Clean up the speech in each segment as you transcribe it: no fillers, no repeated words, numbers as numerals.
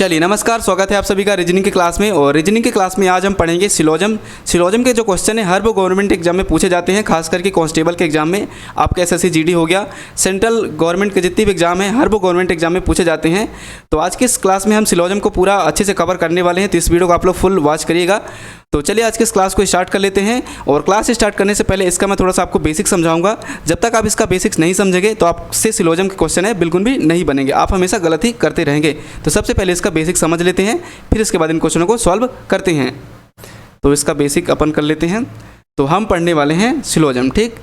चलिए नमस्कार, स्वागत है आप सभी का रीजनिंग की क्लास में। और रीजनिंग की क्लास में आज हम पढ़ेंगे सिलोजम। सिलोजम के जो क्वेश्चन है हर वो गवर्नमेंट एग्जाम में पूछे जाते हैं, खास करके कांस्टेबल के एग्जाम में, आपके एसएससी जीडी हो गया, सेंट्रल गवर्नमेंट के जितने भी एग्जाम हैं हर वो गवर्नमेंट एग्जाम में पूछे जाते हैं। तो आज की इस क्लास में हम सिलोजम को पूरा अच्छे से कवर करने वाले हैं, तो इस वीडियो को आप लोग फुल वॉच करिएगा। तो चलिए आज की इस क्लास को स्टार्ट कर लेते हैं। और क्लास स्टार्ट करने से पहले इसका मैं थोड़ा सा आपको बेसिक समझाऊंगा। जब तक आप इसका बेसिक्स नहीं समझेंगे तो आपसे सिलोजम के क्वेश्चन है बिल्कुल भी नहीं बनेंगे, आप हमेशा गलत ही करते रहेंगे। तो सबसे पहले इसका बेसिक समझ लेते हैं, फिर इसके बाद इन क्वेश्चनों को सॉल्व करते हैं। तो इसका बेसिक अपन कर लेते हैं। तो हम पढ़ने वाले हैं सिलोजम, ठीक।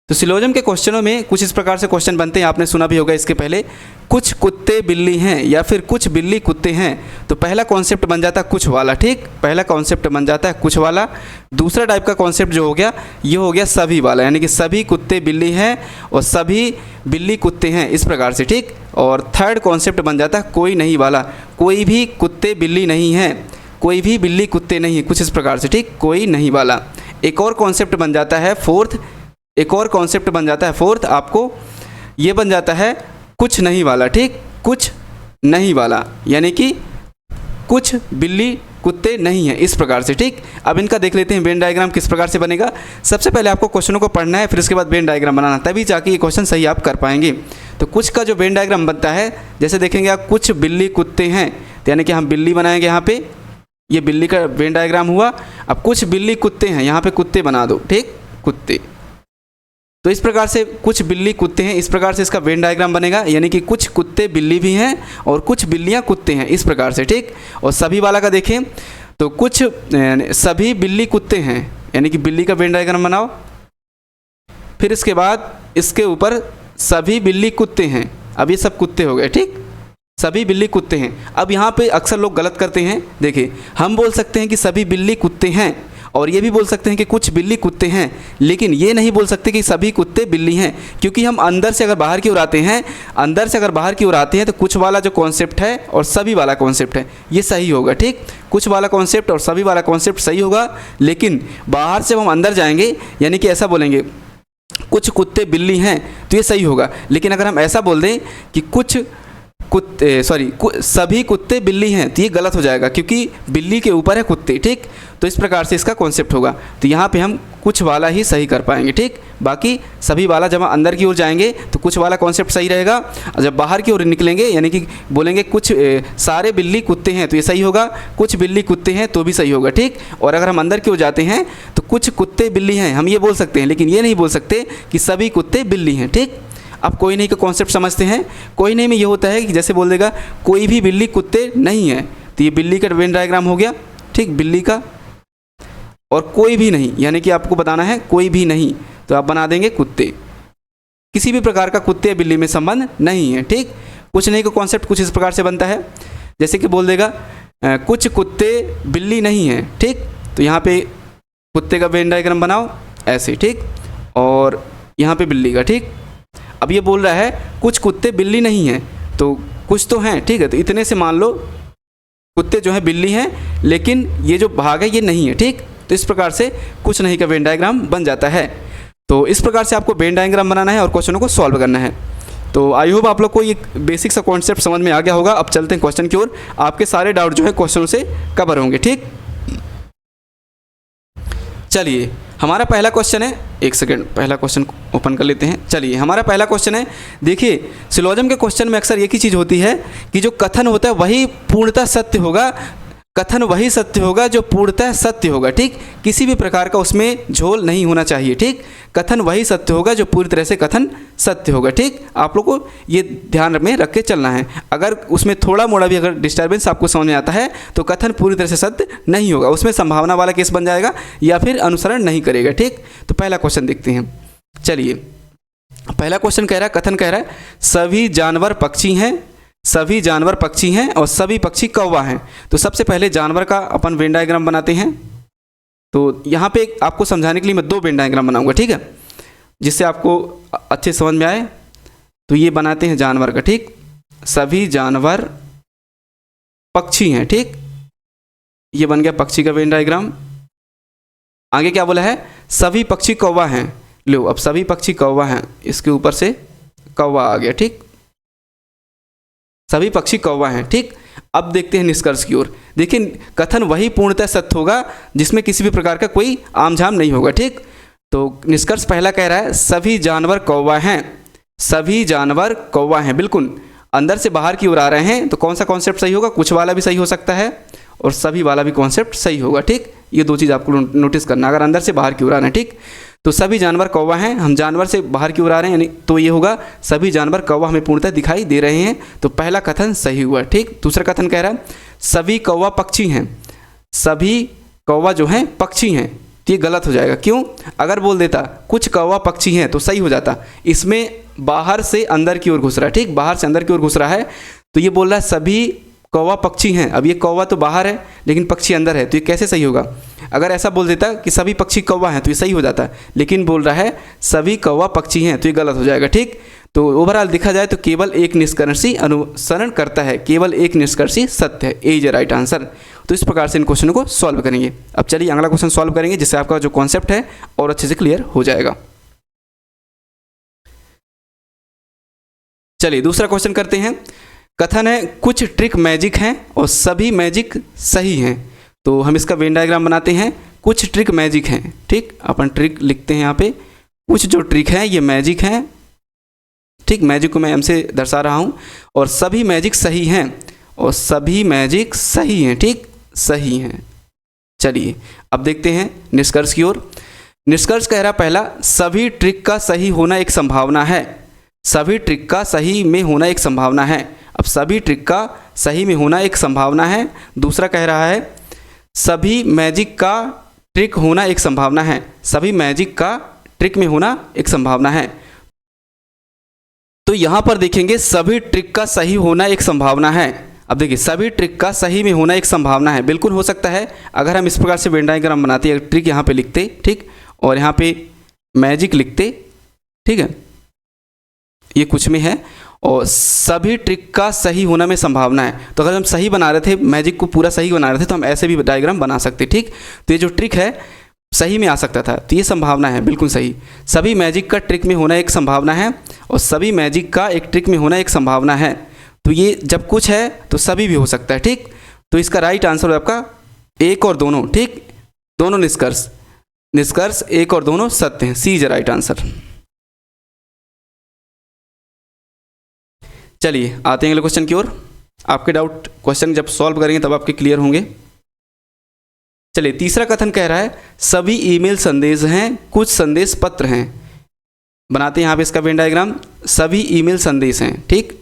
तो सिलोजम के क्वेश्चनों में कुछ इस प्रकार से क्वेश्चन बनते हैं, आपने सुना भी होगा इसके पहले। कुछ कुत्ते बिल्ली हैं या फिर कुछ बिल्ली कुत्ते हैं। तो पहला कॉन्सेप्ट बन जाता है कुछ वाला, ठीक। पहला कॉन्सेप्ट बन जाता है कुछ वाला। दूसरा टाइप का कॉन्सेप्ट जो हो गया ये हो गया सभी वाला, यानी कि सभी कुत्ते बिल्ली हैं और सभी बिल्ली कुत्ते हैं, इस प्रकार से, ठीक। और थर्ड कॉन्सेप्ट बन जाता है कोई नहीं वाला, कोई भी कुत्ते बिल्ली नहीं है, कोई भी बिल्ली कुत्ते नहीं है, कुछ इस प्रकार से, ठीक, कोई नहीं वाला। एक और कॉन्सेप्ट बन जाता है फोर्थ, एक और कॉन्सेप्ट बन जाता है फोर्थ आपको, ये बन जाता है कुछ नहीं वाला, ठीक, कुछ नहीं वाला, यानी कि कुछ बिल्ली कुत्ते नहीं है, इस प्रकार से, ठीक। अब इनका देख लेते हैं वेन डायग्राम किस प्रकार से बनेगा। सबसे पहले आपको क्वेश्चनों को पढ़ना है, फिर उसके बाद वेन डायग्राम बनाना, तभी जाके ये क्वेश्चन सही आप कर पाएंगे। तो कुछ का जो वेन डायग्राम बनता है, जैसे देखेंगे आप कुछ बिल्ली कुत्ते हैं, तो यानी कि हम बिल्ली बनाएंगे यहाँ पे, ये बिल्ली का वेन डायग्राम हुआ। अब कुछ बिल्ली कुत्ते हैं, यहाँ पे कुत्ते बना दो, ठीक, कुत्ते। तो इस प्रकार से कुछ बिल्ली कुत्ते हैं, इस प्रकार से इसका वेन डायग्राम बनेगा, यानी कि कुछ कुत्ते बिल्ली भी हैं और कुछ बिल्लियां कुत्ते हैं, इस प्रकार से, ठीक। और सभी वाला का देखें तो कुछ सभी बिल्ली कुत्ते हैं, यानी कि बिल्ली का वेन डायग्राम बनाओ, फिर इसके बाद इसके ऊपर सभी बिल्ली कुत्ते हैं। अब ये सब कुत्ते हो गए, ठीक, सभी बिल्ली कुत्ते हैं। अब यहाँ पे अक्सर लोग गलत करते हैं, देखिए हम बोल सकते हैं कि सभी बिल्ली कुत्ते हैं और ये भी बोल सकते हैं कि कुछ बिल्ली कुत्ते हैं, लेकिन ये नहीं बोल सकते कि सभी कुत्ते बिल्ली हैं, क्योंकि हम अंदर से अगर बाहर की ओर आते हैं, अंदर से अगर बाहर की ओर आते हैं तो कुछ वाला जो कॉन्सेप्ट है और सभी वाला कॉन्सेप्ट है ये सही होगा, ठीक। कुछ वाला कॉन्सेप्ट और सभी वाला कॉन्सेप्ट सही होगा, लेकिन बाहर से हम अंदर जाएंगे, यानी कि ऐसा बोलेंगे कुछ कुत्ते बिल्ली हैं तो ये सही होगा। लेकिन अगर हम ऐसा बोल दें कि कुछ कुत्ते सभी कुत्ते बिल्ली हैं तो ये गलत हो जाएगा, क्योंकि बिल्ली के ऊपर है कुत्ते, ठीक। तो इस प्रकार से इसका कॉन्सेप्ट होगा। तो यहाँ पे हम कुछ वाला ही सही कर पाएंगे, ठीक। बाकी सभी वाला, जब हम अंदर की ओर जाएंगे तो कुछ वाला कॉन्सेप्ट सही रहेगा, और जब बाहर की ओर निकलेंगे यानी कि बोलेंगे कुछ सारे बिल्ली कुत्ते हैं तो ये सही होगा, कुछ बिल्ली कुत्ते हैं तो भी सही होगा, ठीक। और अगर हम अंदर की ओर जाते हैं तो कुछ कुत्ते बिल्ली हैं हम ये बोल सकते हैं, लेकिन ये नहीं बोल सकते कि सभी कुत्ते बिल्ली हैं, ठीक। अब कोई नहीं का कॉन्सेप्ट समझते हैं। कोई नहीं में ये होता है कि जैसे बोल देगा कोई भी बिल्ली कुत्ते नहीं है, तो ये बिल्ली का वेन डायग्राम हो गया, ठीक, बिल्ली का। और कोई भी नहीं, यानी कि आपको बताना है कोई भी नहीं, तो आप बना देंगे कुत्ते, किसी भी प्रकार का कुत्ते या बिल्ली में संबंध नहीं है, ठीक। कुछ नहीं का कॉन्सेप्ट कुछ इस प्रकार से बनता है, जैसे कि बोल देगा कुछ कुत्ते बिल्ली नहीं है, ठीक। तो यहाँ पे कुत्ते का वेन डायग्राम बनाओ ऐसे, ठीक, और यहाँ पे बिल्ली का, ठीक। अब ये बोल रहा है कुछ कुत्ते बिल्ली नहीं हैं, तो कुछ तो हैं, ठीक है। तो इतने से मान लो कुत्ते जो हैं बिल्ली हैं, लेकिन ये जो भाग है ये नहीं है, ठीक। तो इस प्रकार से कुछ नहीं का वेन डायग्राम बन जाता है। तो इस प्रकार से आपको वेन डायग्राम बनाना है और क्वेश्चनों को सॉल्व करना है। तो आई होप आप लोग को ये बेसिक सा कॉन्सेप्ट समझ में आ गया होगा। अब चलते हैं क्वेश्चन की ओर, आपके सारे डाउट जो है क्वेश्चनों से कवर होंगे, ठीक। चलिए हमारा पहला क्वेश्चन है, एक सेकेंड पहला क्वेश्चन ओपन कर लेते हैं। चलिए हमारा पहला क्वेश्चन है, देखिए सिलोजम के क्वेश्चन में अक्सर एक ही चीज़ होती है कि जो कथन होता है वही पूर्णतः सत्य होगा, कथन वही सत्य होगा जो पूर्णतः सत्य होगा, ठीक। किसी भी प्रकार का उसमें झोल नहीं होना चाहिए, ठीक। कथन वही सत्य होगा जो पूरी तरह से कथन सत्य होगा, ठीक। आप लोग को ये ध्यान में रख के चलना है। अगर उसमें थोड़ा मोड़ा भी अगर डिस्टर्बेंस आपको समझ में आता है तो कथन पूरी तरह से सत्य नहीं होगा, उसमें संभावना वाला केस बन जाएगा या फिर अनुसरण नहीं करेगा, ठीक। तो पहला क्वेश्चन देखते हैं। चलिए पहला क्वेश्चन कह रहा है, कथन कह रहा है सभी जानवर पक्षी हैं, सभी जानवर पक्षी हैं और सभी पक्षी कौवा हैं। तो सबसे पहले जानवर का अपन वेन डायग्राम बनाते हैं। तो यहाँ पे आपको समझाने के लिए मैं दो वेन डायग्राम बनाऊंगा, ठीक है, जिससे आपको अच्छे समझ में आए। तो ये बनाते हैं जानवर का, ठीक, सभी जानवर पक्षी हैं, ठीक, ये बन गया पक्षी का वेन डायग्राम। आगे क्या बोला है, सभी पक्षी कौवा हैं। लो अब सभी पक्षी कौवा हैं, इसके ऊपर से कौवा आ गया, ठीक, सभी पक्षी कौवा हैं, ठीक। अब देखते हैं निष्कर्ष की ओर। देखिए कथन वही पूर्णतः सत्य होगा जिसमें किसी भी प्रकार का कोई आमझाम नहीं होगा, ठीक। तो निष्कर्ष पहला कह रहा है सभी जानवर कौवा हैं, सभी जानवर कौवा हैं, बिल्कुल अंदर से बाहर की ओर आ रहे हैं, तो कौन सा कॉन्सेप्ट सही होगा, कुछ वाला भी सही हो सकता है और सभी वाला भी कॉन्सेप्ट सही होगा, ठीक। ये दो चीज़ आपको नोटिस करना, अगर अंदर से बाहर की ओर आ रहे हैं, ठीक। तो सभी जानवर कौवा हैं, हम जानवर से बाहर की ओर आ रहे हैं, यानी तो ये होगा सभी जानवर कौवा हमें पूर्णतः दिखाई दे रहे हैं, तो पहला कथन सही हुआ, ठीक। दूसरा कथन कह रहा है सभी कौवा पक्षी हैं, सभी कौवा जो हैं पक्षी हैं, तो ये गलत हो जाएगा। क्यों? अगर बोल देता कुछ कौवा पक्षी हैं तो सही हो जाता। इसमें बाहर से अंदर की ओर घुस रहा है, ठीक, बाहर से अंदर की ओर घुस रहा है, तो ये बोल रहा है सभी कौवा पक्षी हैं। अब ये कौवा तो बाहर है लेकिन पक्षी अंदर है, तो ये कैसे सही होगा? अगर ऐसा बोल देता कि सभी पक्षी कौवा हैं तो ये सही हो जाता, लेकिन बोल रहा है सभी कौवा पक्षी हैं, तो ये गलत हो जाएगा, ठीक। तो ओवरऑल देखा जाए तो केवल एक निष्कर्षी अनुसरण करता है, केवल एक निष्कर्षी सत्य है, ए इज राइट आंसर। तो इस प्रकार से इन क्वेश्चनों को सॉल्व करेंगे। अब चलिए अगला क्वेश्चन सॉल्व करेंगे जिससे आपका जो कॉन्सेप्ट है और अच्छे से क्लियर हो जाएगा। चलिए दूसरा क्वेश्चन करते हैं। कथन है कुछ ट्रिक मैजिक हैं और सभी मैजिक सही हैं। तो हम इसका वेन डायग्राम बनाते हैं। कुछ ट्रिक मैजिक हैं, ठीक, अपन ट्रिक लिखते हैं यहाँ पे। कुछ जो ट्रिक है ये मैजिक हैं, ठीक, मैजिक को मैं एम से दर्शा रहा हूँ, और सभी मैजिक सही हैं, और सभी मैजिक सही हैं, ठीक, सही हैं। चलिए अब देखते हैं निष्कर्ष की ओर। निष्कर्ष कह रहा पहला सभी ट्रिक का सही होना एक संभावना है, सभी ट्रिक का सही में होना एक संभावना है। अब सभी ट्रिक का सही में होना एक संभावना है। दूसरा कह रहा है सभी मैजिक का ट्रिक होना एक संभावना है, सभी मैजिक का ट्रिक में होना एक संभावना है। तो यहां पर देखेंगे सभी ट्रिक का सही होना एक संभावना है। अब देखिए सभी ट्रिक का सही में होना एक संभावना है, बिल्कुल हो सकता है। अगर हम इस प्रकार से वेन डायग्राम बनाते हैं, ट्रिक यहाँ पे लिखते, ठीक, और यहाँ पे मैजिक लिखते, ठीक है, ये कुछ में है, और सभी ट्रिक का सही होना में संभावना है। तो अगर हम सही बना रहे थे, मैजिक को पूरा सही बना रहे थे, तो हम ऐसे भी डायग्राम बना सकते, ठीक। तो ये जो ट्रिक है सही में आ सकता था, तो ये संभावना है, बिल्कुल सही। सभी मैजिक का ट्रिक में होना एक संभावना है और सभी मैजिक का एक ट्रिक में होना एक संभावना है। तो ये जब कुछ है तो सभी भी हो सकता है, ठीक। तो इसका राइट आंसर है आपका एक और दोनों, ठीक, दोनों निष्कर्ष, निष्कर्ष एक और दोनों सत्य हैं, सी इज राइट आंसर। चलिए आते हैं अगले क्वेश्चन की ओर। आपके डाउट क्वेश्चन जब सॉल्व करेंगे तब आपके क्लियर होंगे। चलिए तीसरा कथन कह रहा है सभी ईमेल संदेश हैं, कुछ संदेश पत्र हैं। बनाते हैं यहाँ पे इसका वेन डायग्राम। सभी ईमेल संदेश हैं, ठीक,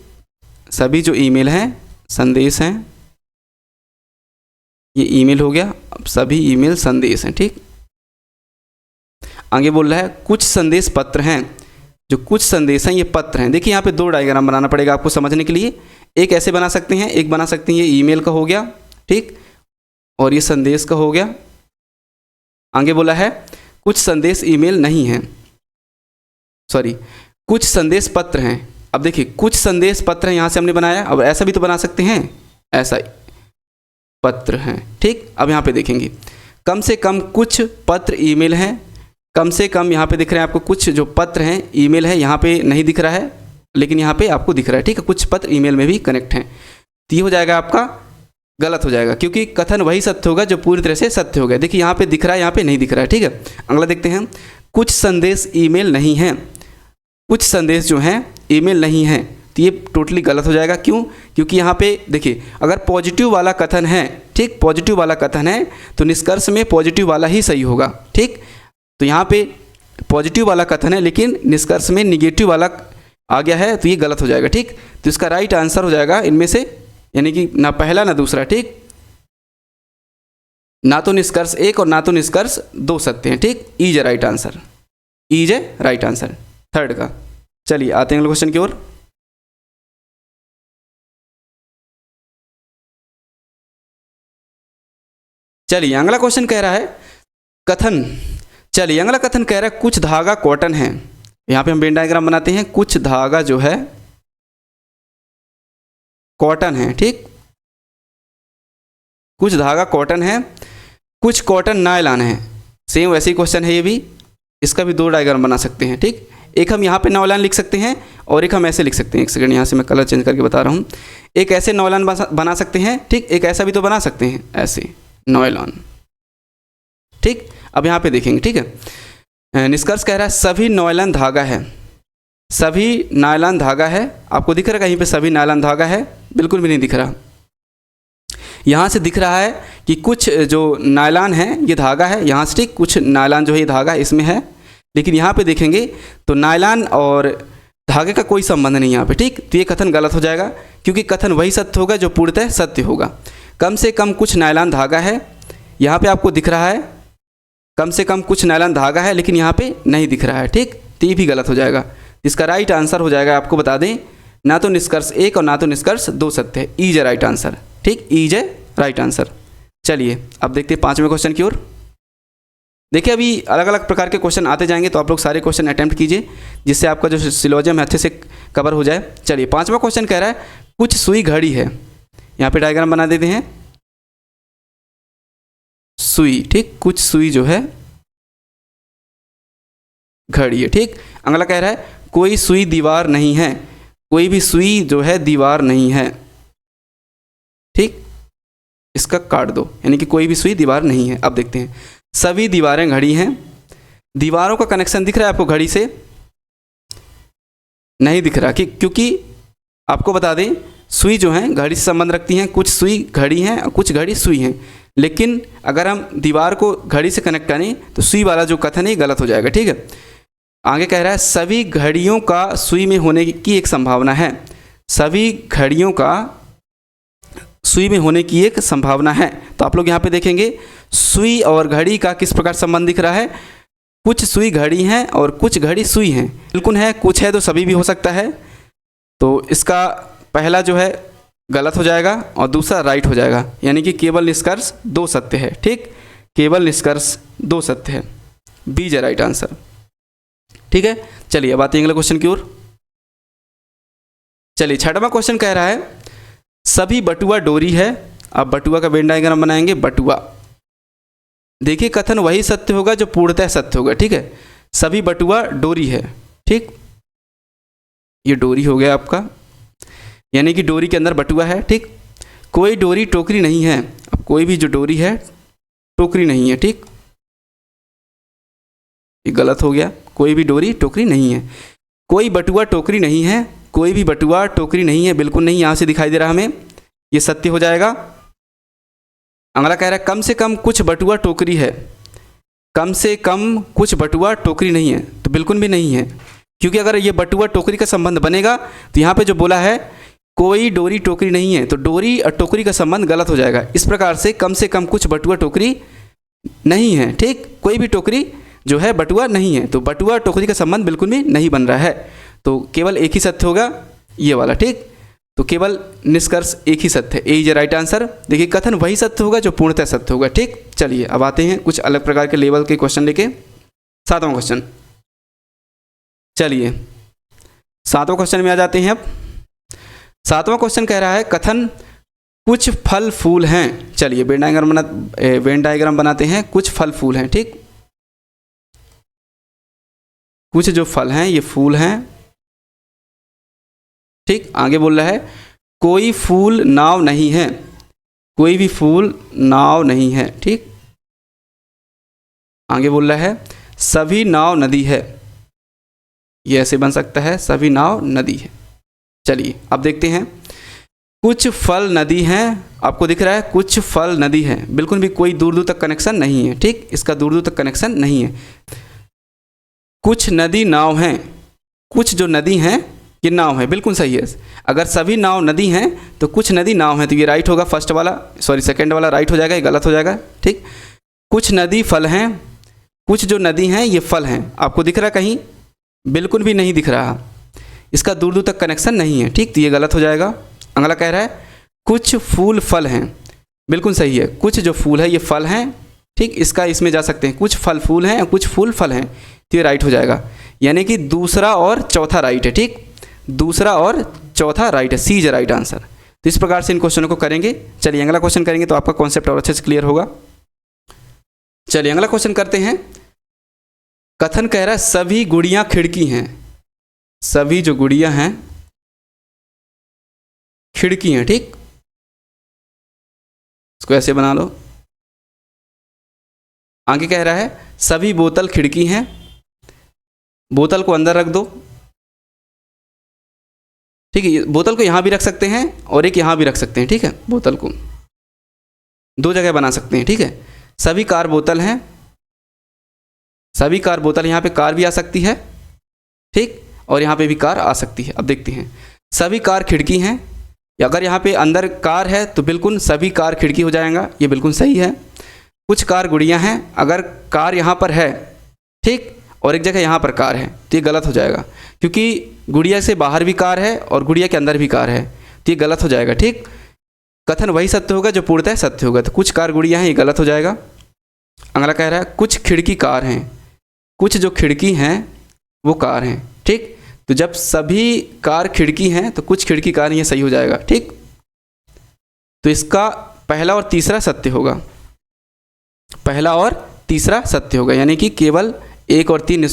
सभी जो ईमेल हैं संदेश हैं, ये ईमेल हो गया। अब सभी ईमेल संदेश हैं, ठीक। आगे बोल रहा है कुछ संदेश पत्र हैं, जो कुछ संदेश हैं ये पत्र हैं। देखिए यहाँ पे दो डायग्राम बनाना पड़ेगा आपको समझने के लिए। एक ऐसे बना सकते हैं, एक बना सकते हैं ये ईमेल का हो गया, ठीक, और ये संदेश का हो गया। आगे बोला है कुछ संदेश ईमेल नहीं हैं, सॉरी, कुछ संदेश पत्र हैं। अब देखिए कुछ संदेश पत्र हैं, यहाँ से हमने बनाया। अब ऐसा भी तो बना सकते हैं, ऐसा ही पत्र हैं, ठीक। अब यहाँ पे देखेंगे कम से कम कुछ पत्र ईमेल हैं, कम से कम यहाँ पे दिख रहे हैं आपको कुछ जो पत्र हैं ईमेल है, यहाँ पे नहीं दिख रहा है लेकिन यहाँ पे आपको दिख रहा है, ठीक है, कुछ पत्र ईमेल में भी कनेक्ट हैं। तो ये हो जाएगा आपका गलत हो जाएगा, क्योंकि कथन वही सत्य होगा जो पूरी तरह से सत्य हो गया। देखिए यहाँ पे दिख रहा है, यहाँ पे नहीं दिख रहा है, ठीक है। अगला देखते हैं कुछ संदेश ईमेल नहीं हैं, कुछ संदेश जो हैं ईमेल नहीं हैं, तो ये टोटली गलत हो जाएगा। क्यों? क्योंकि यहाँ पे देखिए अगर पॉजिटिव वाला कथन है, ठीक, पॉजिटिव वाला कथन है तो निष्कर्ष में पॉजिटिव वाला ही सही होगा, ठीक। तो यहाँ पे पॉजिटिव वाला कथन है लेकिन निष्कर्ष में निगेटिव वाला आ गया है, तो ये गलत हो जाएगा, ठीक। तो इसका राइट आंसर हो जाएगा इनमें से, यानी कि ना पहला ना दूसरा, ठीक, ना तो निष्कर्ष एक और ना तो निष्कर्ष दो सत्य हैं, ठीक। Is a right answer, is a right answer third का। चलिए आते हैं अगले क्वेश्चन की ओर। चलिए अगला क्वेश्चन कह रहा है कथन, चलिए अगला कथन कह रहा है कुछ धागा कॉटन है। यहाँ पे हम वेन डायग्राम बनाते हैं। कुछ धागा जो है कॉटन है, ठीक, कुछ धागा कॉटन है, कुछ कॉटन नायलॉन है। सेम वैसे ही क्वेश्चन है ये भी, इसका भी दो डायग्राम बना सकते हैं, ठीक। एक हम यहाँ पे नॉयलान लिख सकते हैं और एक हम ऐसे लिख सकते हैं। एक सेकंड, यहाँ से मैं कलर चेंज करके बता रहा हूँ। एक ऐसे नॉयलान बना सकते हैं, ठीक, एक ऐसा भी तो बना सकते हैं, ऐसे नॉयलान, ठीक। अब यहाँ पे देखेंगे, ठीक है। निष्कर्ष कह रहा है सभी नॉयलान धागा है, सभी नायलॉन धागा है। आपको दिख रहा है कहीं पे सभी नायलॉन धागा है? बिल्कुल भी नहीं दिख रहा। यहाँ से दिख रहा है कि कुछ जो नायलॉन है ये धागा है, यहाँ से ठीक कुछ नायलॉन जो है ये धागा इसमें है, लेकिन यहाँ पे देखेंगे तो नायलॉन और धागे का कोई संबंध नहीं यहाँ पे, ठीक। तो ये कथन गलत हो जाएगा, क्योंकि कथन वही सत्य होगा जो पूर्णतः सत्य होगा। कम से कम कुछ नायलॉन धागा है, यहाँ पे आपको दिख रहा है कम से कम कुछ नायलॉन धागा है, लेकिन यहाँ पे नहीं दिख रहा है, ठीक। तो ये भी गलत हो जाएगा। इसका राइट आंसर हो जाएगा, आपको बता दें, ना तो निष्कर्ष 1 और ना तो निष्कर्ष 2 सत्य है। E is a right answer, ठीक, E is a right answer. चलिए अब देखते हैं 5वें क्वेश्चन की ओर। देखिए अभी अलग अलग प्रकार के क्वेश्चन आते जाएंगे, तो आप लोग सारे क्वेश्चन अटेम्प्ट कीजिए, जिससे आपका जो सिलोजिज्म है अच्छे से कवर हो जाए। चलिए 5वां क्वेश्चन कह रहा है कुछ सुई घड़ी है। यहाँ पे डायग्राम बना देते हैं, सुई, ठीक, कुछ सुई जो है घड़ी है, ठीक। अगला कह रहा है कोई सुई दीवार नहीं है, कोई भी सुई जो है दीवार नहीं है, ठीक, इसका काट दो, यानी कि कोई भी सुई दीवार नहीं है। अब देखते हैं सभी दीवारें घड़ी हैं। दीवारों का कनेक्शन दिख रहा है आपको घड़ी से? नहीं दिख रहा, क्योंकि आपको बता दें सुई जो है घड़ी से संबंध रखती हैं, कुछ सुई घड़ी हैं और कुछ घड़ी सुई हैं, लेकिन अगर हम दीवार को घड़ी से कनेक्ट करें तो सुई वाला जो कथन है गलत हो जाएगा, ठीक है। आगे कह रहा है सभी घड़ियों का सुई में होने की एक संभावना है, सभी घड़ियों का सुई में होने की एक संभावना है। तो आप लोग यहाँ पे देखेंगे सुई और घड़ी का किस प्रकार संबंध दिख रहा है? कुछ सुई घड़ी हैं और कुछ घड़ी सुई हैं, बिल्कुल है, कुछ है तो सभी भी हो सकता है। तो इसका पहला जो है गलत हो जाएगा और दूसरा राइट हो जाएगा, यानी कि केवल निष्कर्ष 2 सत्य है, ठीक, केवल निष्कर्ष 2 सत्य है। बी इज राइट आंसर, ठीक है। चलिए अब आते हैं अगले क्वेश्चन की ओर। चलिए 6वां क्वेश्चन कह रहा है सभी बटुआ डोरी है। अब बटुआ का वेन डायग्राम बनाएंगे। बटुआ, देखिए कथन वही सत्य होगा जो पूर्णतः सत्य होगा, ठीक है। सभी बटुआ डोरी है, ठीक, ये डोरी हो गया आपका, यानी कि डोरी के अंदर बटुआ है, ठीक। कोई डोरी टोकरी नहीं है। अब कोई भी जो डोरी है टोकरी नहीं है, ठीक, ये गलत हो गया, कोई भी डोरी टोकरी नहीं है। कोई बटुआ टोकरी नहीं है, कोई भी बटुआ टोकरी नहीं है, बिल्कुल नहीं, यहाँ से दिखाई दे रहा हमें, ये सत्य हो जाएगा। अगला कह रहा है कम से कम कुछ बटुआ टोकरी है। कम से कम कुछ बटुआ टोकरी नहीं है, तो बिल्कुल भी नहीं है, क्योंकि अगर ये बटुआ टोकरी का संबंध बनेगा तो यहाँ पे जो बोला है कोई डोरी टोकरी नहीं है, तो डोरी और टोकरी का संबंध गलत हो जाएगा। इस प्रकार से कम कुछ बटुआ टोकरी नहीं है, ठीक, कोई भी टोकरी जो है बटुआ नहीं है, तो बटुआ टोकरी का संबंध बिल्कुल भी नहीं बन रहा है, तो केवल एक ही सत्य होगा, ये वाला, ठीक। तो केवल निष्कर्ष एक ही सत्य है, ए इज राइट आंसर। देखिए कथन वही सत्य होगा जो पूर्णतः सत्य होगा, ठीक। चलिए अब आते हैं कुछ अलग प्रकार के लेवल के क्वेश्चन लेके। 7वां क्वेश्चन, चलिए 7वां क्वेश्चन में आ जाते हैं। अब 7वां क्वेश्चन कह रहा है कथन कुछ फल फूल हैं। चलिए वेन डायग्राम बनाते हैं। कुछ फल फूल हैं, ठीक, कुछ जो फल हैं ये फूल हैं, ठीक। आगे बोल रहा है कोई फूल नाव नहीं है, कोई भी फूल नाव नहीं है, ठीक। आगे बोल रहा है सभी नाव नदी है, ये ऐसे बन सकता है, सभी नाव नदी है। चलिए अब देखते हैं कुछ फल नदी हैं। आपको दिख रहा है कुछ फल नदी है, बिल्कुल भी कोई दूर दूर तक कनेक्शन नहीं है, ठीक, इसका दूर दूर तक कनेक्शन नहीं है। कुछ नदी नाव हैं, कुछ जो नदी हैं ये नाव है, बिल्कुल सही है। अगर सभी नाव नदी हैं तो कुछ नदी नाव है, तो ये राइट होगा, सेकंड वाला राइट हो जाएगा, ये गलत हो जाएगा, ठीक। कुछ नदी फल हैं, कुछ जो नदी हैं ये फल हैं, आपको दिख रहा कहीं? बिल्कुल भी नहीं दिख रहा, इसका दूर दूर तक कनेक्शन नहीं है, ठीक, तो ये गलत हो जाएगा। अगला कह रहा है कुछ फूल फल हैं, बिल्कुल सही है, कुछ जो फूल है ये फल हैं, ठीक, इसका इसमें जा सकते हैं, कुछ फल फूल हैं और कुछ फूल फल हैं, तो ये राइट हो जाएगा, यानी कि दूसरा और चौथा राइट है, ठीक, दूसरा और चौथा राइट है, सी इज राइट आंसर। तो इस प्रकार से इन क्वेश्चनों को करेंगे। चलिए अगला क्वेश्चन करेंगे तो आपका कॉन्सेप्ट और अच्छे से क्लियर होगा। चलिए अगला क्वेश्चन करते हैं। कथन कह रहा है सभी गुड़ियाँ खिड़की हैं। सभी जो गुड़ियां हैं खिड़की हैं, ठीक। इसको ऐसे बना लो। आगे कह रहा है सभी बोतल खिड़की हैं, बोतल को अंदर रख दो, ठीक है। बोतल को यहाँ भी रख सकते हैं और एक यहाँ भी रख सकते हैं, ठीक है। बोतल को दो जगह बना सकते हैं, ठीक है। सभी कार बोतल हैं, सभी कार बोतल, यहाँ पे कार भी आ सकती है, ठीक, और यहाँ पे भी कार आ सकती है। अब देखते हैं, सभी कार खिड़की हैं, अगर यहाँ पे अंदर कार है तो बिल्कुल सभी कार खिड़की हो जाएगा, ये बिल्कुल सही है। कुछ कार गुड़ियाँ हैं, अगर कार यहाँ पर है, ठीक, और एक जगह यहाँ पर कार है तो ये गलत हो जाएगा, क्योंकि गुड़िया से बाहर भी कार है और गुड़िया के अंदर भी कार है, तो ये गलत हो जाएगा, ठीक। कथन वही सत्य होगा जो पूर्णतः सत्य होगा। तो कुछ कार गुड़िया हैं, ये गलत हो जाएगा। अगला कह रहा है कुछ खिड़की कार हैं, कुछ जो खिड़की हैं वो कार हैं, ठीक। तो जब सभी कार खिड़की हैं तो कुछ खिड़की कार, ये सही हो जाएगा, ठीक। तो इसका पहला और तीसरा सत्य होगा, पहला और तीसरा सत्य होगा, यानी कि केवल 1 और 3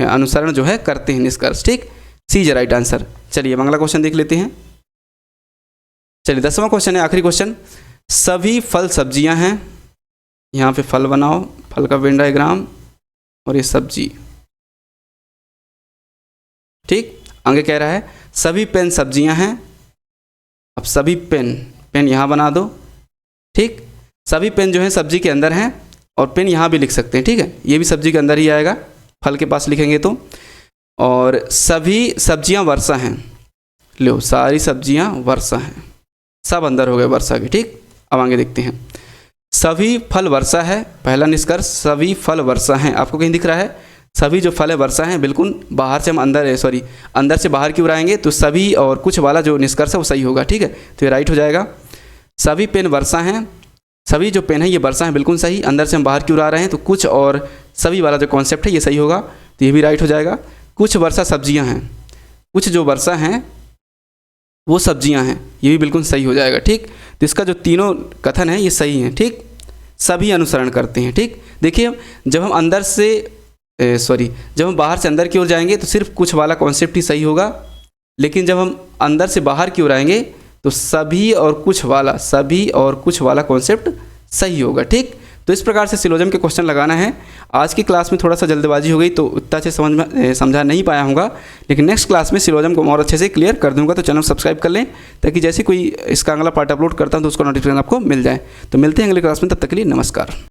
अनुसरण जो है करते हैं निष्कर्ष, ठीक। सी इज राइट आंसर। चलिए अगला क्वेश्चन देख लेते हैं। चलिए 10वां क्वेश्चन है, आखिरी क्वेश्चन। सभी फल सब्जियां हैं, यहाँ पे फल बनाओ, फल का वेन डायग्राम, और ये सब्जी, ठीक। आगे कह रहा है सभी पेन सब्जियां हैं, अब सभी पेन यहाँ बना दो, ठीक। सभी पेन जो है सब्जी के अंदर हैं और पेन यहाँ भी लिख सकते हैं, ठीक है। ये भी सब्जी के अंदर ही आएगा, फल के पास लिखेंगे तो। और सभी सब्जियां वर्षा हैं, लो सारी सब्जियां वर्षा हैं, सब अंदर हो गए वर्षा के, ठीक। अब आगे देखते हैं, सभी फल वर्षा है, पहला निष्कर्ष सभी फल वर्षा हैं। आपको कहीं दिख रहा है सभी जो फल है वर्षा हैं, बिल्कुल बाहर से हम अंदर से बाहर की ओर आएंगे तो सभी और कुछ वाला जो निष्कर्ष है वो सही होगा, ठीक है। तो ये राइट हो जाएगा। सभी पेन वर्षा हैं, सभी जो पेन है ये वर्षा है, बिल्कुल सही। अंदर से हम बाहर की ओर आ रहे हैं तो कुछ और सभी वाला जो कॉन्सेप्ट है ये सही होगा, तो ये भी राइट हो जाएगा। कुछ वर्षा सब्जियां हैं, कुछ जो वर्षा हैं वो सब्जियां हैं, ये भी बिल्कुल सही हो जाएगा, ठीक। तो इसका जो तीनों कथन है ये सही हैं, ठीक। सभी अनुसरण करते हैं, ठीक। देखिए जब हम जब हम बाहर से अंदर की ओर जाएंगे तो सिर्फ कुछ वाला कॉन्सेप्ट ही सही होगा, लेकिन जब हम अंदर से बाहर की ओर आएंगे तो सभी और कुछ वाला कॉन्सेप्ट सही होगा, ठीक। तो इस प्रकार से सिलोजिज्म के क्वेश्चन लगाना है। आज की क्लास में थोड़ा सा जल्दबाजी हो गई तो उतना अच्छे समझा नहीं पाया हूँगा, लेकिन नेक्स्ट क्लास में सिलोजिज्म को और अच्छे से क्लियर कर दूंगा। तो चैनल सब्सक्राइब कर लें ताकि जैसे कोई इसका अगला पार्ट अपलोड करता हूँ तो उसका नोटिफिकेशन आपको मिल जाए। तो मिलते हैं अगली क्लास में, तब तक के लिए नमस्कार।